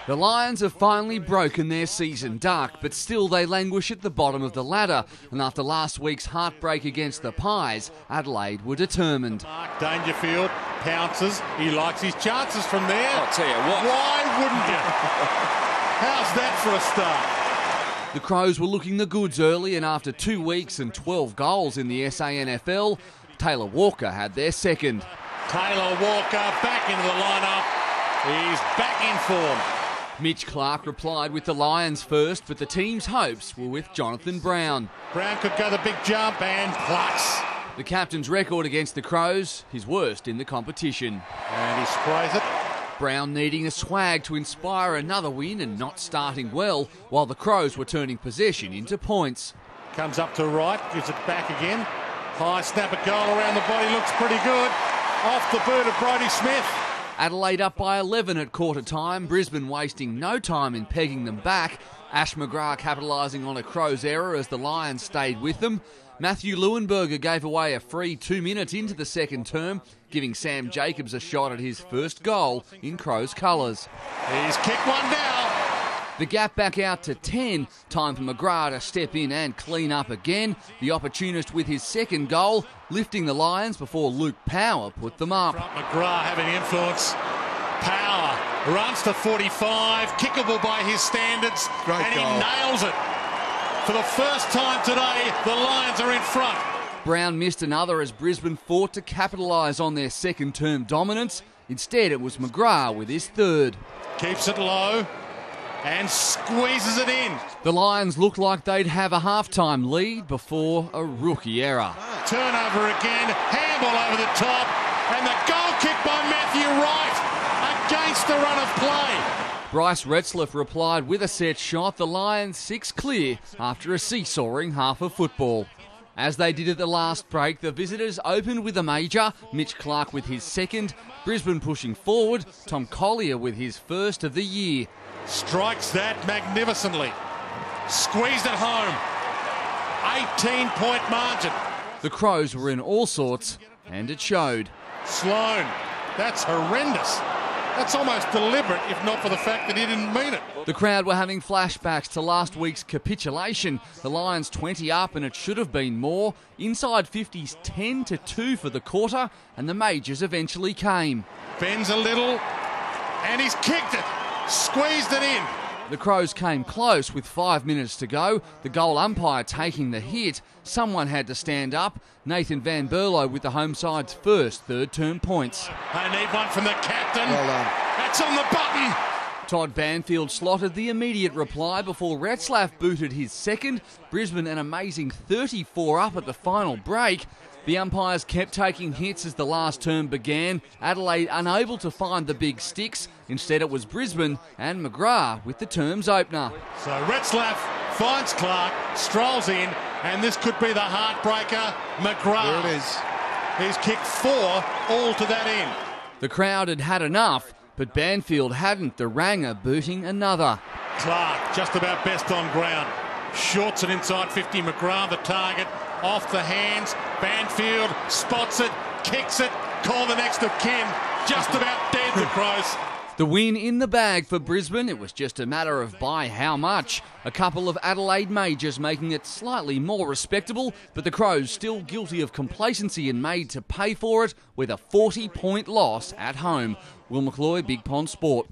The Lions have finally broken their season dark, but still they languish at the bottom of the ladder. And after last week's heartbreak against the Pies, Adelaide were determined. Mark Dangerfield pounces. He likes his chances from there. I'll tell you what. Why wouldn't you? How's that for a start? The Crows were looking the goods early, and after 2 weeks and 12 goals in the SANFL, Taylor Walker had their second. Taylor Walker back into the lineup. He's back in form. Mitch Clark replied with the Lions first, but the team's hopes were with Jonathan Brown. Brown could go the big jump and plus. The captain's record against the Crows, his worst in the competition. And he sprays it. Brown needing a swag to inspire another win and not starting well, while the Crows were turning possession into points. Comes up to right, gives it back again. High snapper goal around the body, looks pretty good. Off the boot of Brodie Smith. Adelaide up by 11 at quarter time, Brisbane wasting no time in pegging them back. Ash McGrath capitalising on a Crows error as the Lions stayed with them. Matthew Leuenberger gave away a free 2 minutes into the second term, giving Sam Jacobs a shot at his first goal in Crows colours. He's kicked one now. The gap back out to 10. Time for McGrath to step in and clean up again. The opportunist with his second goal, lifting the Lions before Luke Power put them up. McGrath having influence. Power runs to 45, kickable by his standards, Great and goal. he nails it. For the first time today, the Lions are in front. Brown missed another as Brisbane fought to capitalise on their second-term dominance. Instead, it was McGrath with his third. Keeps it low and squeezes it in. The Lions looked like they'd have a half-time lead before a rookie error. Turnover again, handball over the top, and the goal kick by Matthew Wright against the run of play. Bryce Retzlaff replied with a set shot, the Lions 6 clear after a seesawing half of football. As they did at the last break, the visitors opened with a major, Mitch Clark with his second, Brisbane pushing forward, Tom Collier with his first of the year. Strikes that magnificently. Squeezed it home. 18-point margin. The Crows were in all sorts, and it showed. Sloan, that's horrendous. That's almost deliberate, if not for the fact that he didn't mean it. The crowd were having flashbacks to last week's capitulation. The Lions 20 up and it should have been more. Inside 50s 10-2 for the quarter, and the majors eventually came. Bends a little, and he's kicked it. Squeezed it in. The Crows came close with 5 minutes to go. The goal umpire taking the hit. Someone had to stand up. Nathan Van Berlo with the home side's first third-term points. I need one from the captain. Well done. That's on the button. Todd Banfield slotted the immediate reply before Retzlaff booted his second. Brisbane an amazing 34 up at the final break. The umpires kept taking hits as the last term began. Adelaide unable to find the big sticks. Instead it was Brisbane and McGrath with the term's opener. So Retzlaff finds Clark, strolls in, and this could be the heartbreaker. McGrath. There it is. He's kicked 4 all to that end. The crowd had had enough, but Banfield hadn't, the Ranger booting another. Clark just about best on ground. Shorts it inside 50. McGrath the target. Off the hands. Banfield spots it, kicks it. Call the next of kin. Just about dead, the Crows. The win in the bag for Brisbane. It was just a matter of by how much. A couple of Adelaide majors making it slightly more respectable, but the Crows still guilty of complacency and made to pay for it with a 40-point loss at home. Will McCloy, Big Pond Sport.